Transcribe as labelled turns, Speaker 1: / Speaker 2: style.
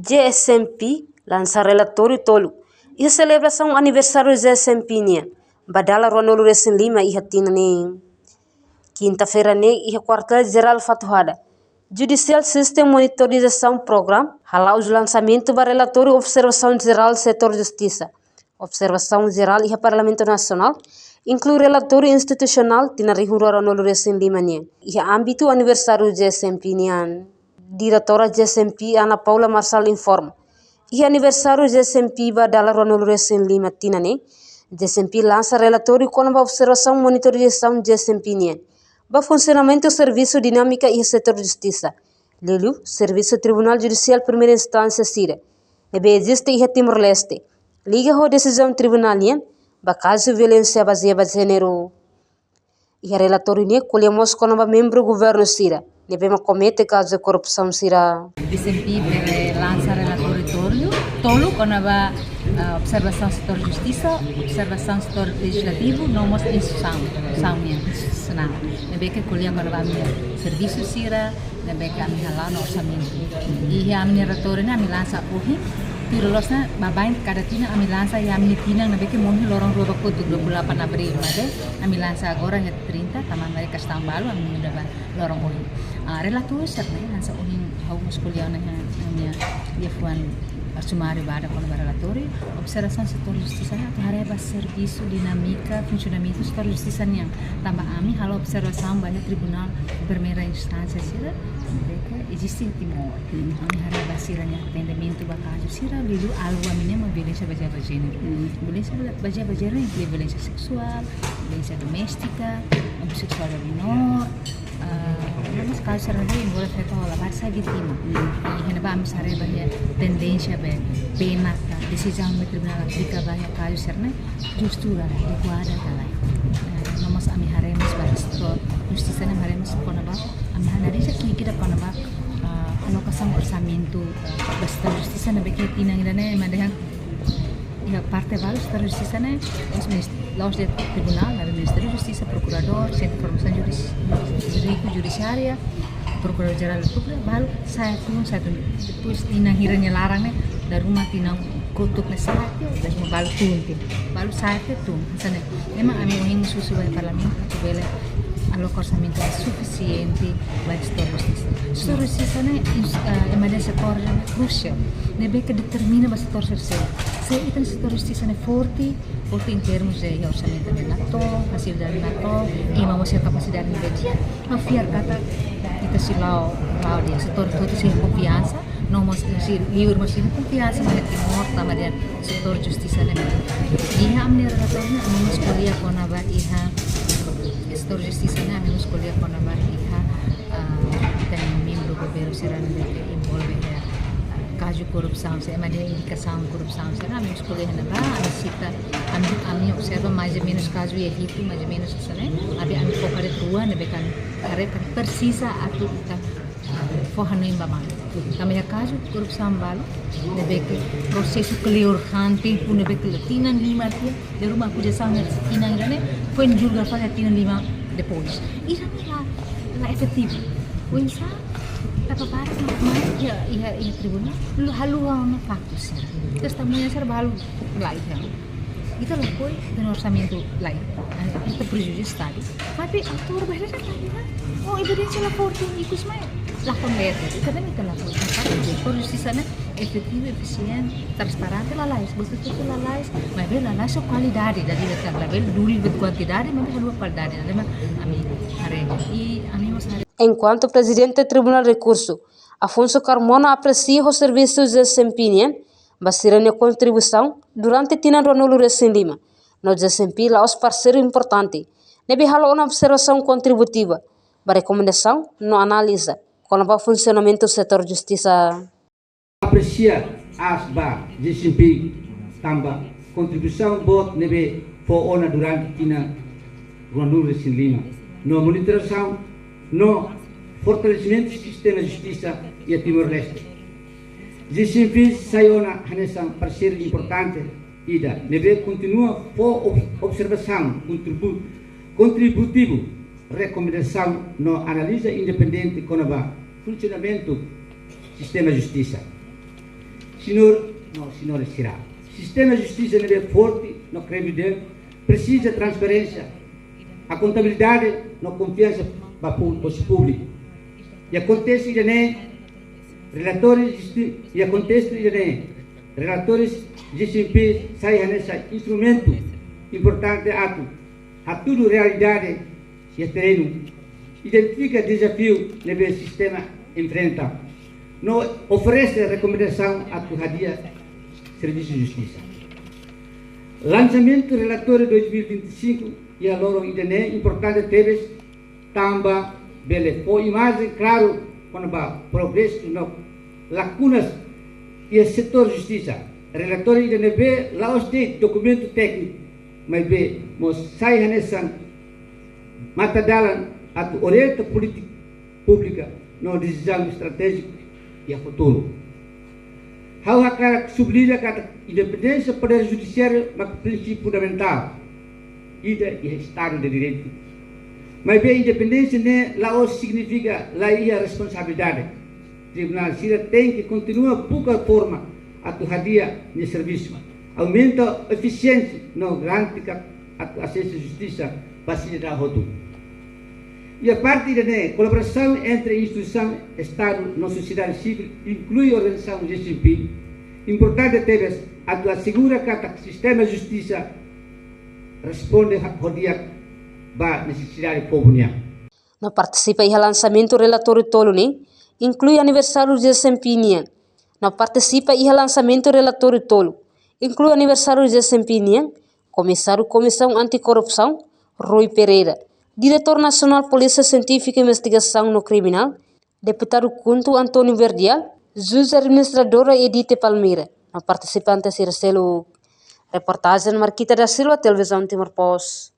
Speaker 1: GSMP lança relatório tolo. E a celebração aniversário GSMP nia. Badala Ronolo Recém Lima e Hatina ne. Quinta-feira ne e quartel-geral Fatuhada. Judicial System Monitorização Program. Halau o lançamento do relatório Observação Geral do Setor Justiça. Observação Geral e Parlamento Nacional. Inclui relatório institucional tina rihura Ronolo Recém Lima nia. E âmbito aniversário GSMP nian. Diretora GSMP Ana Paula Marçal informa. E aniversário GSMP badala Ronolo Recém Lima tina ne. GSMP lança relatório com a observação e monitorização GSMP nia. Ba funcionamento do serviço dinâmica e setor de justiça. Lelu, serviço Tribunal Judicial Primeira Instância Sira. Nebe existe e Timor-Leste. Liga a decisão tribunal nia. Ba caso de violência baseada em gênero. E a relatório nia colhemos com o membro do governo Sira. Nebe ma comete caso de corrupção Sira.
Speaker 2: GSMP lança relatório tolo com a observação setor justiça, observação setor legislativo, nomos instituição institucional. Nebe que colhemos com o serviço Sira, nebe que a minha lá no orçamento. E a minha relatório nia me lança hoje. Tirolosnya babain kada tina amilansa ya tina nabe ke moni lorong dua bakut 28 April made amilansa agora het 30 taman mereka setahun baru ami muda lorong ohi relator serna lansa ohi hau muskuliana hanya dia fuan sumari bada con relatori observação setor justiça atau hareba serviço dinamika funcionamento setor justiça yang tambah ami halo observação banyak tribunal primeira instância sira mereka existe Timor ami hareba siranya atendimento bakajo sira lidu algo aminya ma violência baseada gênero violência baseada gênero inclui violência sexual violência doméstica abuso sexual de menor mas caso será de embora feito a baixa vítima e heneba ami sareba ya tendência be pena decisão do tribunal aplica banyak caso serna justura adequada kalai nomos ami haremos baristor justiça na haremos konaba ami hanarisa kikira konaba alocação orçamento basta justiça na beque tinang irane madehang ya parte vários da justiça né os de tribunal o Ministério da Justiça procurador centro de formação judiciária procurador geral da República baru satu depois tinang hiranya larang né da rumah tinang kutuk na saat das mo balu tunti balu saat itu sana memang ami ingin susu dari parlamento supaya alocar orçamento é suficiente para gestor justiça. Gestor justiça é uma setor crucial. Nebe que determina o setor terceiro. Se itu setor justiça é forte em termos de orçamento de NATO, hasil dari NATO, e vamos ter capacidade de betia. Não fiar kata kita silau dia setor itu sih confiança. Não mas sih livre mas sih confiança mas Timor tambah dia setor justiça né. Iha amne relatornya amus kuliah konaba iha setor justiça né amus kuliah konaba iha tem membro do governo será que envolve caso corrupção se é indicação corrupção será amus kuliah naba cita ami observa mais ou menos caso e Egito mais ou menos isso né ami focar de rua né bekan areka precisa atau kita fohan no imbama kami caso corrupção balo nebe que processo clear tempo nebe que tinang 5 dia de rumah acusação tinang irane foi julgar fazer tinang 5 depois irane la efetivo wensa para mais ia tribunal haluang no factos testemunha ser balo lai itu lah koi dan orçamento lain itu prejuízo Estado tapi ator bahaya kan oh evidência lá forte ikut semua lakon letra karena itu lakon por justiça né efetivo eficiente transparente lalais betul lalais mas bem lalais só qualidade dari letra label duri de quantidade mas dua qualidade ada mah ami hari e ami mas hari.
Speaker 1: Enquanto o presidente do Tribunal de Recurso Afonso Carmona aprecia os serviços de desempenho basirane contribuição durante tina Ronolo Recém Lima. No GSMP lá os parceiros importantes. Nebe halo uma observação contributiva, para recomendação no analisa com o funcionamento do setor de justiça.
Speaker 3: Aprecia as GSMP tambah contribuição bot nebe ona durante tina Ronolo Recém Lima. No monitoração, no fortalecimento do sistema de justiça e a Timor-Leste. GSMP sayona hanesang parceiro importante ida nebe continua for observação contributivo recomendação no analisa independente com o funcionamento do sistema de justiça senhor será. Sistema de justiça é forte, não credibilidade, precisa transparência, a contabilidade, não confiança para o público. E acontece que relatores de SMP saem nesse instrumento importante a tudo realidade e terreno, identifica desafio que o sistema enfrenta, não oferece recomendação a Turradia Serviço de Justiça. Lançamento relatório 2025 e a loro importante teve também bele com imagem claro quando progresso no lacunas e o setor de justiça. Relatório IDNB lá os documento técnico mas be mo sai nessa matadalan a orienta política pública no decisão estratégica e a futuro. How a sublinha que a independência do poder judiciário é um princípio fundamental e Estado de Direito. Mas bem, independência lá significa lá a responsabilidade. O Tribunal Sira tem que continuar pouca forma a turradia de serviço. Aumenta a eficiência no garante acesso à justiça para cidadão rodo. E a parte da colaboração entre instituição, Estado e sociedade civil inclui a organização de GCP. Importante ter a assegura que o sistema de justiça responde ao dia da necessidade do povo.
Speaker 1: Não participa em lançamento do relatório tolo, inclui aniversário de desempenho. Não participa em lançamento do relatório tolo, inclui aniversário de desempenho. Comissário Comissão Anticorrupção, Rui Pereira. Diretor Nacional Polícia Científica e Investigação no Criminal, Deputado Cunto Antônio Verdial, Juiz Administradora Edith Palmeira. Não participante Circelo. Reportagem Marquita da Silva, Televisão Timor Post.